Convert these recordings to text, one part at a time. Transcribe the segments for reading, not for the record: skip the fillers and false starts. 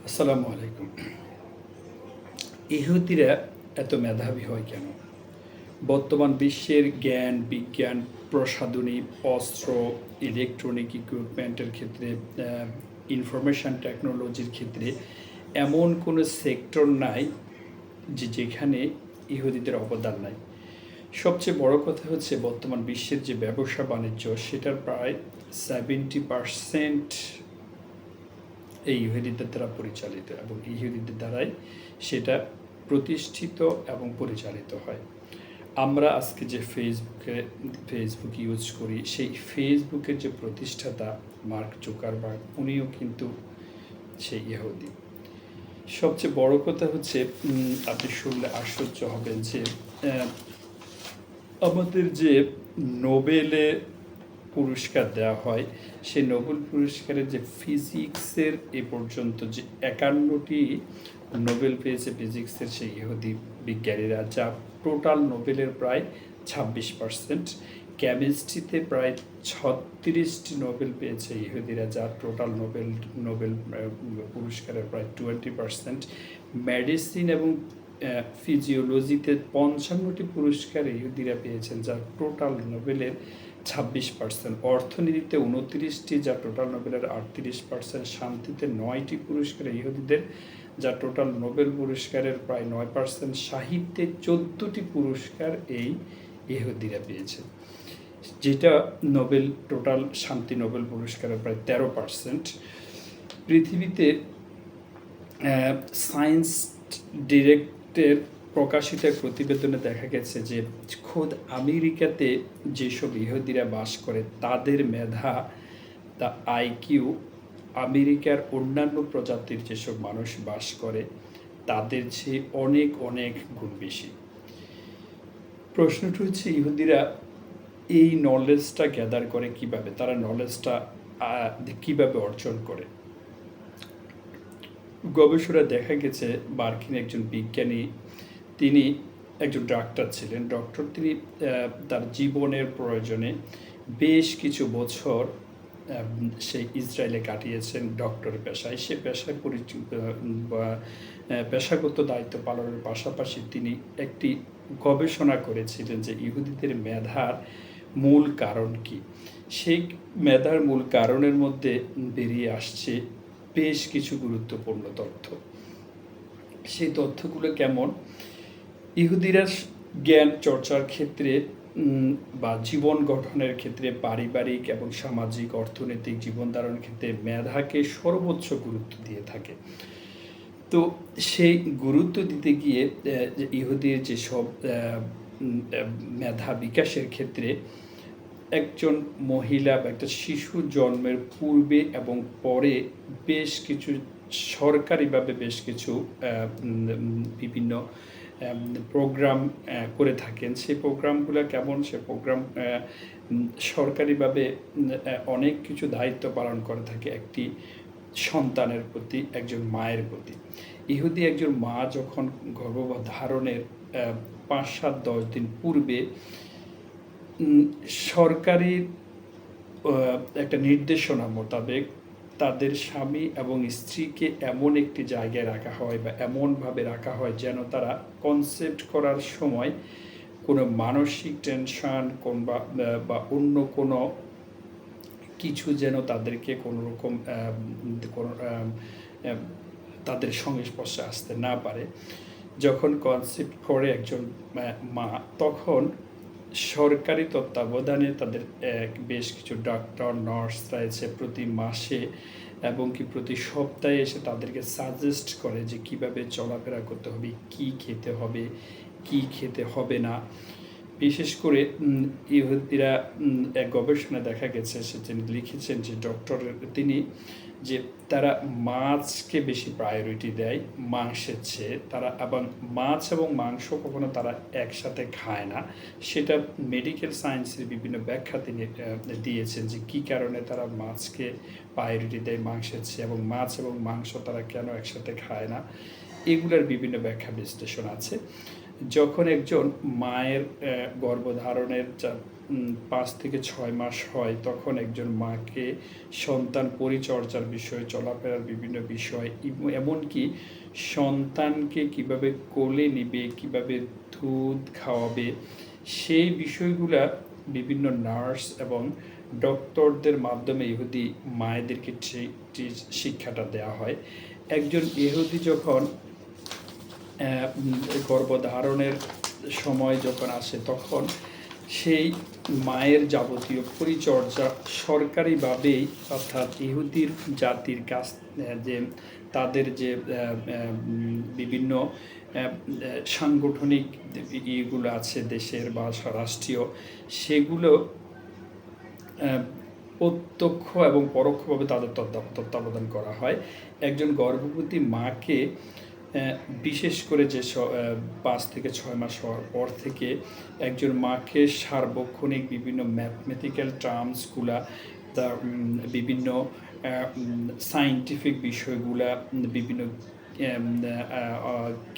আসসালামু আলাইকুম। ইহুদিরা এত মেধাবী হয় কেন? বর্তমান বিশ্বের জ্ঞান, বিজ্ঞান, প্রসাধনী, অস্ত্র, ইলেকট্রনিক ইকুইপমেন্টের ক্ষেত্রে, ইনফরমেশন টেকনোলজির ক্ষেত্রে এমন কোনো সেক্টর নাই যেখানে ইহুদিদের অবদান নাই। সবচেয়ে বড় কথা হচ্ছে বর্তমান বিশ্বের যে ব্যবসা বাণিজ্য সেটার প্রায় 70% এই ইহুদিদের দ্বারা পরিচালিত এবং ইহুদিদের দ্বারাই সেটা প্রতিষ্ঠিত এবং পরিচালিত হয়। আমরা আজকে যে ফেসবুক ইউজ করি, সেই ফেসবুকের যে প্রতিষ্ঠাতা মার্ক জুকারবার্গ, উনিও কিন্তু সেই ইহুদি। সবচেয়ে বড় কথা হচ্ছে, আপনি শুনলে আশ্চর্য হবেন যে আমাদের যে নোবেলে পুরস্কার দেওয়া হয়, সেই নোবেল পুরস্কারের যে ফিজিক্সের এ পর্যন্ত যে 51টি নোবেল পেয়েছে ফিজিক্সের সেই ইহুদি বিজ্ঞানীরা, যা টোটাল নোবেলের প্রায় 26%। কেমিস্ট্রিতে প্রায় 36টি নোবেল পেয়েছে ইহুদিরা, যা টোটাল নোবেল পুরস্কারের প্রায় 20%। মেডিসিন এবং ফিজিওলজিতে 55টি পুরস্কার ইহুদিরা পেয়েছেন, যা টোটাল নোবেলের 26%। অর্থনীতিতে 29টি, যা টোটাল নোবেলের 38%। শান্তিতে 9টি পুরস্কার ইহুদিদের, যা টোটাল নোবেল পুরস্কারের প্রায় 9%। সাহিত্যে 14টি পুরস্কার এই ইহুদিরা পেয়েছে, যেটা নোবেল টোটাল শান্তি নোবেল পুরস্কারের প্রায় 13%। পৃথিবীতে সায়েন্স ডিরেক্টের প্রকাশিত এক প্রতিবেদনে দেখা গেছে যে খোদ আমেরিকাতে যেসব ইহুদিরা বাস করে তাদের মেধা, তা আইকিউ, আমেরিকার অন্যান্য প্রজাতির যেসব মানুষ বাস করে তাদের চেয়ে অনেক অনেক গুণ বেশি। প্রশ্নটি হচ্ছে, ইহুদিরা এই নলেজটা গ্যাদার করে কিভাবে? তারা নলেজটা কিভাবে অর্জন করে? গবেষণা দেখা গেছে মার্কিন একজন বিজ্ঞানী, তিনি একজন ডাক্তার ছিলেন। তিনি তার জীবনের প্রয়োজনে বেশ কিছু বছর সেই ইসরায়েলে কাটিয়েছেন ডক্টরের পেশায়। সে পেশায় পেশাগত দায়িত্ব পালনের পাশাপাশি তিনি একটি গবেষণা করেছিলেন যে ইহুদিদের মেধার মূল কারণ কি। সেই মেধার মূল কারণের মধ্যে বেরিয়ে আসছে বেশ কিছু গুরুত্বপূর্ণ তথ্য। সেই তথ্যগুলো কেমন? ইহুদিরা জ্ঞান চর্চার ক্ষেত্রে বা জীবন গঠনের ক্ষেত্রে, পারিবারিক এবং সামাজিক অর্থনৈতিক জীবন ধারণের ক্ষেত্রে মেধাকে সর্বোচ্চ গুরুত্ব দিয়ে থাকে। তো সেই গুরুত্ব দিতে গিয়ে ইহুদির যেসব মেধা বিকাশের ক্ষেত্রে একজন মহিলা বা একটা শিশু জন্মের পূর্বে এবং পরে বেশ কিছু সরকারিভাবে বেশ কিছু বিভিন্ন প্রোগ্রাম করে থাকেন। সেই প্রোগ্রামগুলো কেমন? সে প্রোগ্রাম সরকারিভাবে অনেক কিছু দায়িত্ব পালন করে থাকে একটি সন্তানের প্রতি, একজন মায়ের প্রতি। ইহুদি একজন মা যখন গর্ভধারণের 5, 7, 10 দিন পূর্বে সরকারি একটা নির্দেশনা মোতাবেক তাদের স্বামী এবং স্ত্রীকে এমন একটি জায়গায় রাখা হয় বা এমনভাবে রাখা হয় যেন তারা কনসেপ্ট করার সময় কোনো মানসিক টেনশন বা অন্য কোনো কিছু যেন তাদেরকে কোনো রকম তাদের সংস্পর্শে আসতে না পারে। যখন কনসেপ্ট করে একজন মা, তখন সরকারি তত্ত্বাবধানে তাদের বেশ কিছু ডাক্তার, নার্স রয়েছে প্রতি মাসে এবং কি প্রতি সপ্তাহে এসে তাদেরকে সাজেস্ট করে যে কীভাবে চলাফেরা করতে হবে, কি খেতে হবে, কি খেতে হবে না। বিশেষ করে ইহুদিরা এক গবেষণায় দেখা গেছে, সে তিনি লিখেছেন যে তিনি যে তারা মাছকে বেশি প্রায়োরিটি দেয় মাংসের চেয়ে। তারা এবং মাছ এবং মাংস কখনো তারা একসাথে খায় না। সেটা মেডিকেল সায়েন্সের বিভিন্ন ব্যাখ্যা তিনি দিয়েছেন যে কী কারণে তারা মাছকে প্রায়োরিটি দেয় মাংসের চেয়ে, এবং মাছ এবং মাংস তারা কেন একসাথে খায় না। এগুলোর বিভিন্ন ব্যাখ্যা বিশ্লেষণ আছে। যখন একজন মায়ের গর্ভধারণের 5 থেকে 6 মাস হয়, তখন একজন মাকে সন্তান পরিচর্যার বিষয়, চলাফেরার বিভিন্ন বিষয়, এমনকি সন্তানকে কিভাবে কোলে নিবে, কিভাবে দুধ খাওয়াবে, সেই বিষয়গুলা বিভিন্ন নার্স এবং ডক্টরদের মাধ্যমে ইহুদি মায়েদেরকে শিক্ষাটা দেওয়া হয়। একজন ইহুদি যখন গর্ভধারণের সময় যখন আসে, তখন সেই মায়ের যাবতীয় পরিচর্যা সরকারিভাবেই, অর্থাৎ ইহুদির জাতির কাছ যে তাদের যে বিভিন্ন সাংগঠনিক ইয়েগুলো আছে দেশের বা রাষ্ট্রীয়, সেগুলো প্রত্যক্ষ এবং পরোক্ষভাবে তাদের তত্ত্বাবধান করা হয়। একজন গর্ভবতী মাকে বিশেষ করে যে 5 থেকে 6 মাস হওয়ার পর থেকে একজন মাকে সার্বক্ষণিক বিভিন্ন ম্যাথমেটিক্যাল টার্মসগুলা, তার বিভিন্ন সায়েন্টিফিক বিষয়গুলা, বিভিন্ন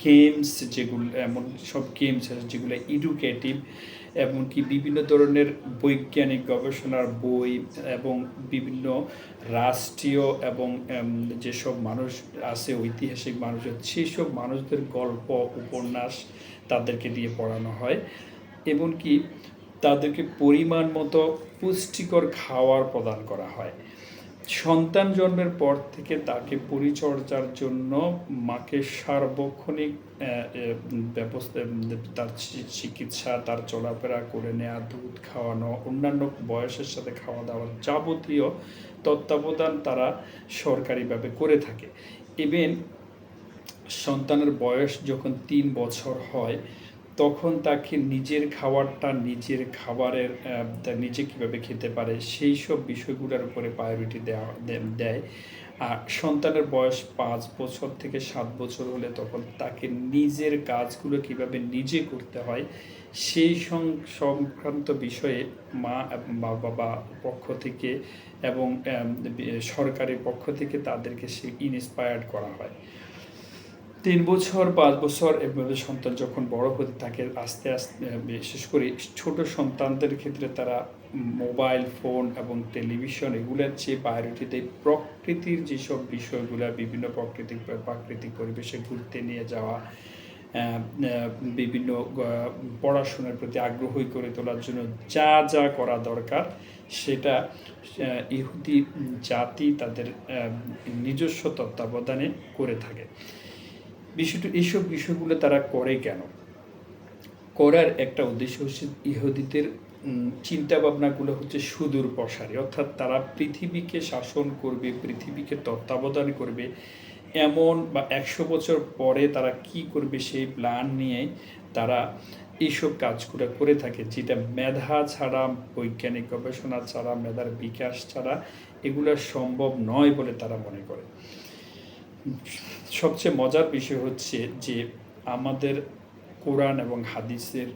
গেমস, যেগুলো এমন সব গেমস আছে যেগুলো এডুকেটিভ, এমনকি বিভিন্ন ধরনের বৈজ্ঞানিক গবেষণার বই এবং বিভিন্ন রাষ্ট্রীয় এবং যেসব মানুষ আছে, ঐতিহাসিক মানুষ, সেই সব মানুষদের গল্প, উপন্যাস তাদেরকে দিয়ে পড়ানো হয়। এমনকি তাদেরকে পরিমাণ মতো পুষ্টিকর খাওয়ার প্রদান করা হয়। সন্তান জন্মের পর থেকে তাকে পরিচর্যার জন্য মাকে সার্বক্ষণিক ব্যবস্থা, তার চিকিৎসা, তার চলাফেরা করে নেওয়া, দুধ খাওয়ানো, অন্যান্য বয়সের সাথে খাওয়া দাওয়ার যাবতীয় তত্ত্বাবধান তারা সরকারিভাবে করে থাকে। ইভেন সন্তানের বয়স যখন 3 বছর হয়, তখন তাকে নিজের খাবারটা, নিজের খাবারের নিজে কীভাবে খেতে পারে, সেই সব বিষয়গুলোর উপরে প্রায়োরিটি দেয়। আর সন্তানের বয়স 5 বছর থেকে 7 বছর হলে তখন তাকে নিজের কাজগুলো কিভাবে নিজে করতে হয়, সেই সংক্রান্ত বিষয়ে মা এবং বাবা পক্ষ থেকে এবং সরকারের পক্ষ থেকে তাদেরকে ইন্সপায়ার্ড করা হয়। 3 বছর 5 বছর এভাবে সন্তান যখন বড় হতে থাকে, আস্তে আস্তে বিশেষ করে ছোট সন্তানদের ক্ষেত্রে তারা মোবাইল ফোন এবং টেলিভিশন এগুলোর চেয়ে প্রায়োরিটি দেয় প্রকৃতির যেসব বিষয়গুলো, বিভিন্ন প্রাকৃতিক পরিবেশে ঘুরতে নিয়ে যাওয়া, বিভিন্ন পড়াশোনার প্রতি আগ্রহী করে তোলার জন্য যা যা করা দরকার, সেটা ইহুদি জাতি তাদের নিজস্ব তত্ত্বাবধানে করে থাকে। এইসব বিষয়গুলো তারা করে কেন? করার একটা উদ্দেশ্য হচ্ছে ইহুদিদের চিন্তাভাবনাগুলো হচ্ছে সুদূর প্রসারী, অর্থাৎ তারা পৃথিবীকে শাসন করবে, পৃথিবীকে তত্ত্বাবধান করবে, এমন বা 100 বছর পরে তারা কি করবে সেই প্ল্যান নিয়ে তারা এইসব কাজগুলো করে থাকে, যেটা মেধা ছাড়া, বৈজ্ঞানিক গবেষণা ছাড়া, মেধার বিকাশ ছাড়া এগুলো সম্ভব নয় বলে তারা মনে করে। সবচেয়ে মজার বিষয় হচ্ছে যে আমাদের কোরআন এবং হাদিসের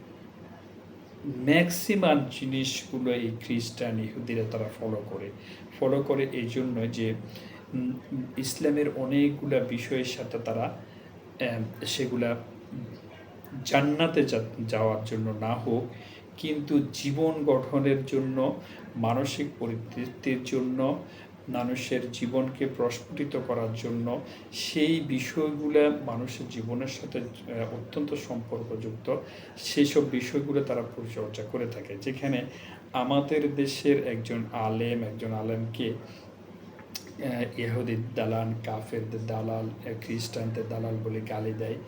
ম্যাক্সিমাম জিনিসগুলো এই খ্রিস্টান ইহুদিরা তারা ফলো করে এই জন্য যে ইসলামের অনেকগুলা বিষয়ের সাথে তারা সেগুলা জান্নাতে যাওয়ার জন্য না হোক, কিন্তু জীবন গঠনের জন্য, মানসিক পরিতৃপ্তির জন্য, মানুষের জীবনকে প্রস্ফুটিত করার জন্য, সেই বিষয়গুলো মানুষের জীবনের সাথে অত্যন্ত সম্পর্কযুক্ত, সেই সব বিষয়গুলো তারা পরিচর্যা করে থাকে। যেখানে আমাদের দেশের একজন আলেমকে ইহুদির দালাল, কাফেরদের দালাল, খ্রিস্টানদের দালাল বলে গালি দেয়,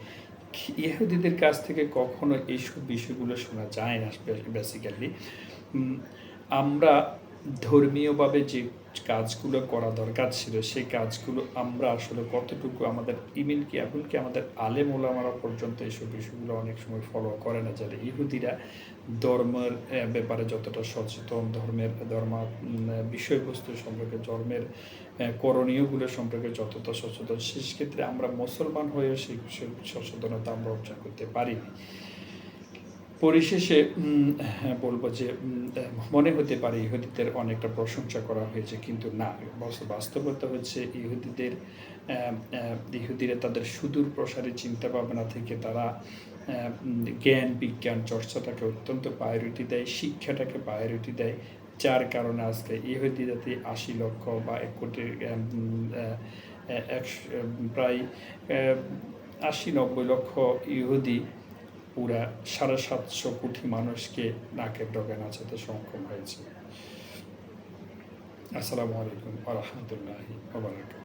ইহুদিদের কাছ থেকে কখনো এইসব বিষয়গুলো শোনা যায় না। বেসিক্যালি আমরা ধর্মীয়ভাবে যে কাজগুলো করা দরকার ছিল, সেই কাজগুলো আমরা আসলে কতটুকু আমাদের এমনকি আমাদের আলেম ওলামারা পর্যন্ত এইসব বিষয়গুলো অনেক সময় ফলো করে না। যারা ইহুদিরা ধর্মের ব্যাপারে যতটা সচেতন, ধর্মের বিষয়বস্তু সম্পর্কে, ধর্মের করণীয়গুলো সম্পর্কে যতটা সচেতন, সেক্ষেত্রে আমরা মুসলমান হয়েও সেই সচেতনতা আমরা অর্জন করতে পারিনি। পরিশেষে বলবো যে মনে হতে পারে ইহুদিদের অনেকটা প্রশংসা করা হয়েছে, কিন্তু না, বাস্তবতা হচ্ছে ইহুদিদের ইহুদিরা তাদের সুদূর প্রসারী চিন্তাভাবনা থেকে তারা জ্ঞান বিজ্ঞান চর্চাটাকে অত্যন্ত প্রায়োরিটি দেয়, শিক্ষাটাকে প্রায়োরিটি দেয়। যার কারণে আজকে ইহুদি জাতি ৮০ লক্ষ বা ১ কোটি প্রায় ৮০-৯০ লক্ষ ইহুদি পুরা ৭৫০ কোটি মানুষকে নাকের ডগায় নাচাতে সক্ষম হয়েছে। আসসালামু আলাইকুম ওয়া রাহমাতুল্লাহি ওয়া বারাকাতুহু।